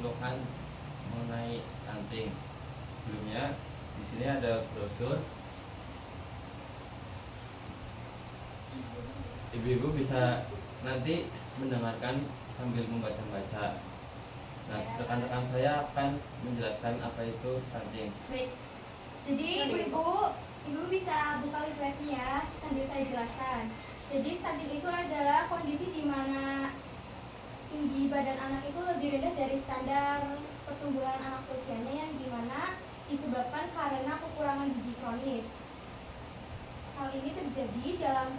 kebutuhan mengenai stunting. Sebelumnya di sini ada brosur. Ibu-ibu bisa nanti mendengarkan sambil membaca-baca. Nah, rekan-rekan saya akan menjelaskan apa itu stunting. Baik. Jadi ibu-ibu bisa buka leafletnya ya, sambil saya jelaskan. Jadi stunting itu adalah kondisi di mana tinggi badan anak itu lebih rendah dari standar pertumbuhan anak seusianya, yang dimana disebabkan karena kekurangan gizi kronis. Hal ini terjadi dalam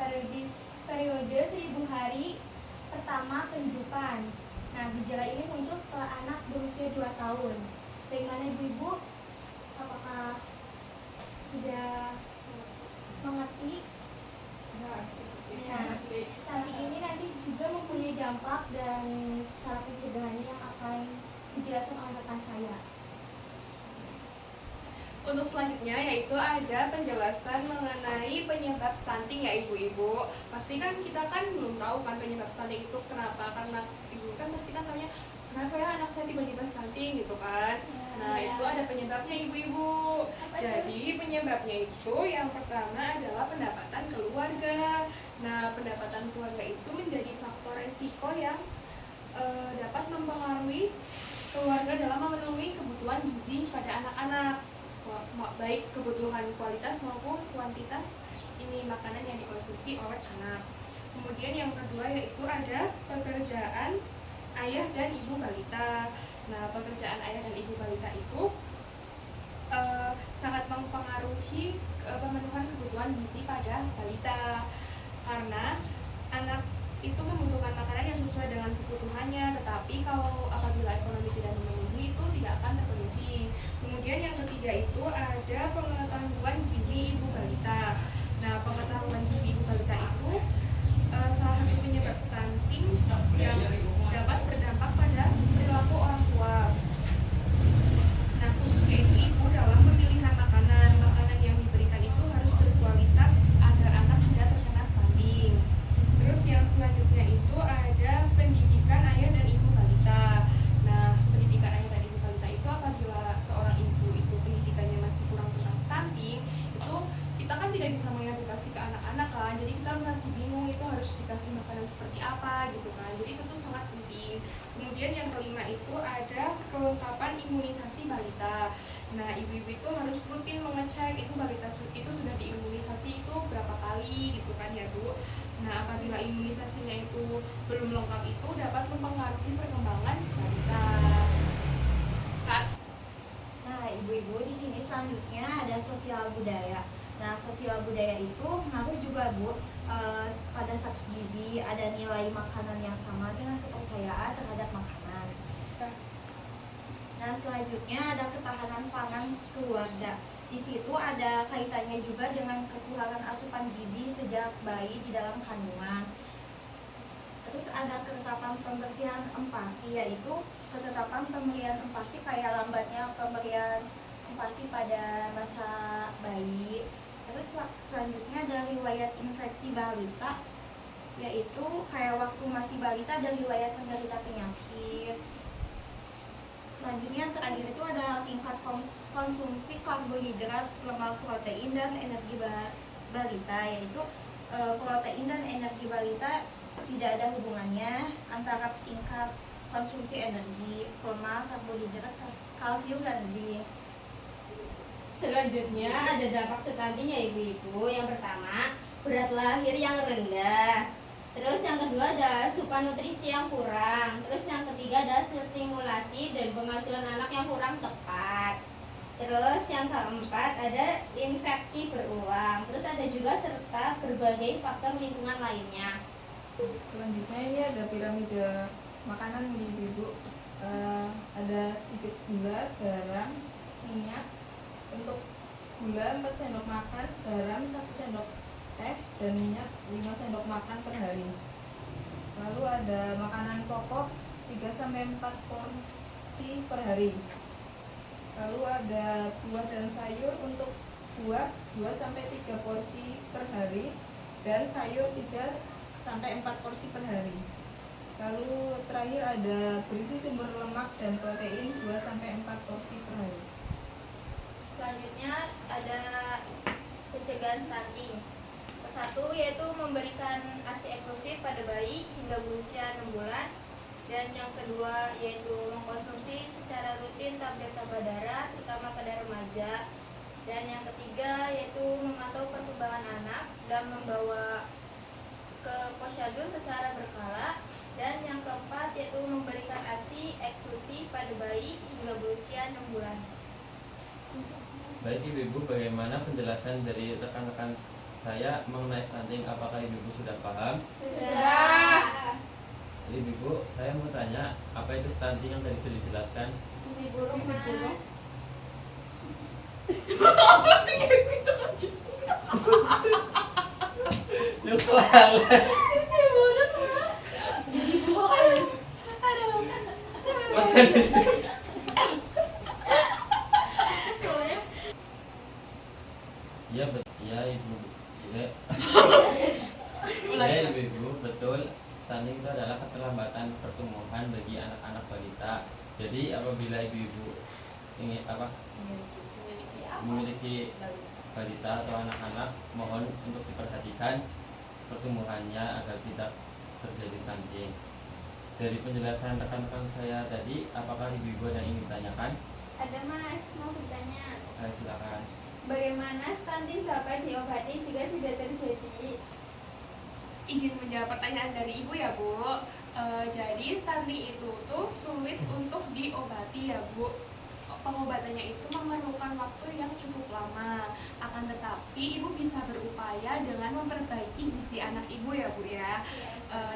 periode 1000 hari pertama kehidupan. Nah, gejala ini muncul setelah anak berusia 2 tahun. Bagaimana ibu-ibu? Apakah sudah mengerti? Nah, stunting ini nanti juga mempunyai dampak dan cara pencegahannya yang akan dijelaskan oleh rekan saya. Untuk selanjutnya yaitu ada penjelasan mengenai penyebab stunting ya ibu-ibu. Pasti kan kita kan belum tahu kan penyebab stunting itu kenapa, karena ibu kan pasti kan taunya kenapa ya anak saya tiba-tiba stunting gitu kan. Nah itu ada penyebabnya ibu-ibu. Jadi penyebabnya itu yang pertama adalah pendapatan keluarga. Nah pendapatan keluarga itu menjadi faktor resiko yang dapat mempengaruhi keluarga dalam memenuhi kebutuhan gizi pada anak-anak, baik kebutuhan kualitas maupun kuantitas ini makanan yang dikonsumsi oleh anak. Kemudian yang kedua yaitu ada pekerjaan ayah dan ibu balita. Nah, pekerjaan ayah dan ibu balita itu sangat mempengaruhi pemenuhan kebutuhan gizi pada balita, karena anak itu membutuhkan makanan yang sesuai dengan kebutuhannya, tetapi kalau apabila ekonomi tidak memenuhi itu tidak akan terpenuhi. Kemudian yang ketiga itu ada pengetahuan gizi ibu balita. Nah, pengetahuan gizi ibu balita itu salah satu penyebab stunting yang dapat berdampak pada perilaku orang tua. Nah, khususnya itu ibu dalam pemilihan makanan yang diberikan itu harus berkualitas agar anak tidak terkena stunting. Terus yang selanjutnya itu ada pendidikan ayah dan ibu balita. Nah, pendidikan ayah dan ibu balita itu apabila seorang ibu itu pendidikannya masih kurang tentang stunting, itu kita kan tidak bisa mengedukasi ke anak-anak kan. Jadi kita masih bingung itu harus dikasih makanan seperti apa gitu kan. Jadi itu tuh sangat penting. Kemudian yang kelima itu ada kelengkapan imunisasi balita. Nah, ibu-ibu itu harus rutin mengecek itu balita itu sudah diimunisasi itu berapa kali gitu kan ya Bu. Nah, apabila imunisasinya itu belum lengkap itu dapat mempengaruhi perkembangan balita. Kak. Nah, ibu-ibu di sini selanjutnya ada sosial budaya. Nah, sosial budaya itu ngaruh juga Bu pada status gizi, ada nilai makanan yang sama dengan kepercayaan terhadap makanan. Nah, selanjutnya ada ketahanan pangan keluarga. Di situ ada kaitannya juga dengan kekurangan asupan gizi sejak bayi di dalam kandungan. Terus ada ketetapan pembersihan empasi, yaitu ketetapan pemberian empasi kayak lambatnya pemberian empasi pada masa bayi. Terus selanjutnya ada riwayat infeksi balita, yaitu kayak waktu masih balita ada riwayat menderita penyakit. Selanjutnya terakhir itu ada tingkat konsumsi karbohidrat, lemak, protein, dan energi balita, yaitu protein dan energi balita tidak ada hubungannya antara tingkat konsumsi energi, lemak, karbohidrat, kalsium, dan zinc. Selanjutnya ada dampak stunting ya ibu-ibu. Yang pertama, berat lahir yang rendah. Terus yang kedua ada asupan nutrisi yang kurang. Terus yang ketiga ada stimulasi dan pengasuhan anak yang kurang tepat. Terus yang keempat ada infeksi berulang. Terus ada juga serta berbagai faktor lingkungan lainnya. Selanjutnya ini ada piramida makanan nih ibu. Ada sedikit gula, garam, minyak. Untuk gula 4 sendok makan, garam 1 sendok teh, dan minyak 5 sendok makan per hari. Lalu ada makanan pokok 3-4 porsi per hari. Lalu ada buah dan sayur. Untuk buah 2-3 porsi per hari, dan sayur 3-4 porsi per hari. Lalu terakhir ada berisi sumber lemak dan protein 2-4 porsi per hari. Selanjutnya ada pencegahan stunting. Satu yaitu memberikan ASI eksklusif pada bayi hingga berusia 6 bulan. Dan yang kedua yaitu mengkonsumsi secara rutin tablet tambah darah terutama pada remaja. Dan yang ketiga yaitu memantau perkembangan anak dan membawa ke posyandu secara berkala. Dan yang keempat yaitu memberikan ASI eksklusif pada bayi hingga berusia 6 bulan. Baik Ibu-ibu, bagaimana penjelasan dari rekan-rekan saya mengenai stunting? Apakah Ibu-ibu sudah paham? Sudah. Ibu-ibu, saya mau tanya, apa itu stunting yang tadi sudah dijelaskan? Gizi buruk, Mas. Apa sih kayak gitu aja? Gizi buruk, Mas. Gizi buruk. Ya Ibu, ya Ibu-ibu, betul. Stunting itu adalah keterlambatan pertumbuhan bagi anak-anak balita. Jadi apabila ibu-ibu ingin memiliki balita atau anak-anak, mohon untuk diperhatikan pertumbuhannya agar tidak terjadi stunting. Dari penjelasan rekan-rekan saya tadi, apakah ibu-ibu ada yang ingin ditanyakan? Ada, Mas, mau bertanya. Silakan. Bagaimana stunting dapat diobati jika sudah terjadi? Izin menjawab pertanyaan dari Ibu ya Bu. Jadi stunting itu tuh sulit untuk diobati ya Bu. Pengobatannya itu memerlukan waktu yang cukup lama. Akan tetapi Ibu bisa berupaya dengan memperbaiki gizi anak Ibu ya Bu ya.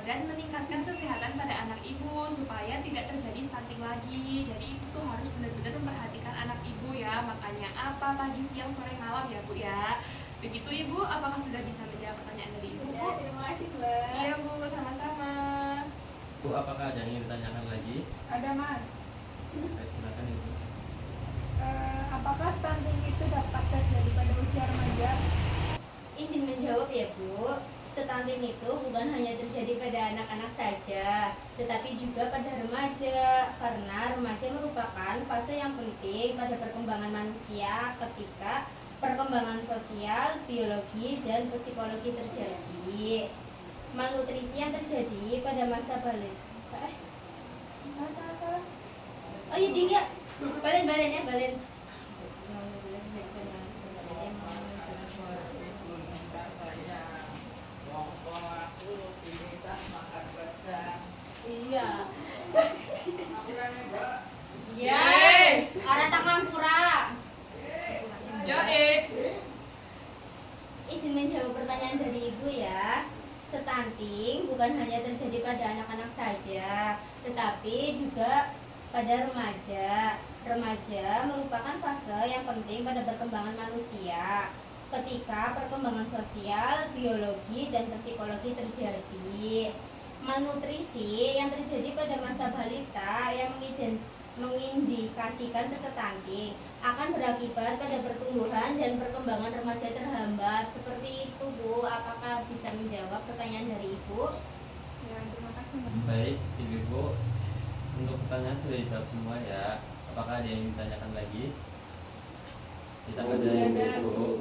Dan meningkatkan kesehatan pada anak Ibu supaya tidak terjadi stunting lagi. Jadi Ibu tuh harus benar-benar memperhatikan anak Ibu ya. Makanya apa pagi, siang, sore, malam ya Bu ya. Begitu Ibu, apakah sudah bisa menjawab pertanyaan dari Ibu? Sudah, terima kasih, Mbak. Iya Bu, sama-sama. Bu, apakah ada yang ingin ditanyakan lagi? Ada, Mas. Silakan Ibu. Apakah stunting itu dapat terjadi pada usia remaja? Izin menjawab ya Bu. Stunting itu bukan hanya terjadi pada anak-anak saja, tetapi juga pada remaja. Karena remaja merupakan fase yang penting pada perkembangan manusia ketika perkembangan sosial, biologi, dan psikologi terjadi. Malnutrisi yang terjadi pada masa balita. Salah. Oh iya, ding ya. Balen ya, balen. Iya. Iya. Orang Tangampura. Ya Izin menjawab pertanyaan dari Ibu ya. Stunting bukan hanya terjadi pada anak-anak saja, tetapi juga pada remaja. Remaja merupakan fase yang penting pada perkembangan manusia ketika perkembangan sosial, biologi, dan psikologi terjadi. Malnutrisi yang terjadi pada masa balita yang mengindikasikan stunting akan berakibat pada pertumbuhan dan perkembangan remaja terhambat. Seperti itu Bu, apakah bisa menjawab pertanyaan dari Ibu? Ya, terima kasih, Mas. Baik Ibu-ibu, untuk pertanyaan sudah dijawab semua ya. Apakah ada yang ditanyakan lagi? Tidak ada Ibu-ibu.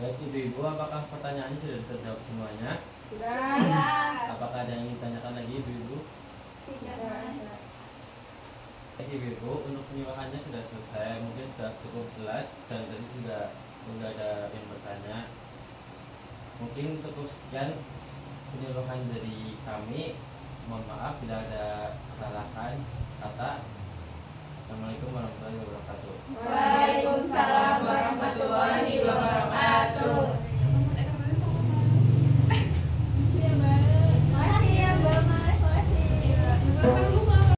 Baik Ibu-ibu, apakah pertanyaannya sudah terjawab semuanya? Sudah. Apakah ada yang ingin ditanyakan lagi Ibu-ibu? Tidak, Mas. Baik Ibu-ibu, untuk penyuluhannya sudah selesai. Mungkin sudah cukup jelas dan tadi sudah ada yang bertanya. Mungkin cukup sekian penyuluhan dari kami. Mohon maaf bila ada kesalahan kata. Assalamualaikum warahmatullahi wabarakatuh.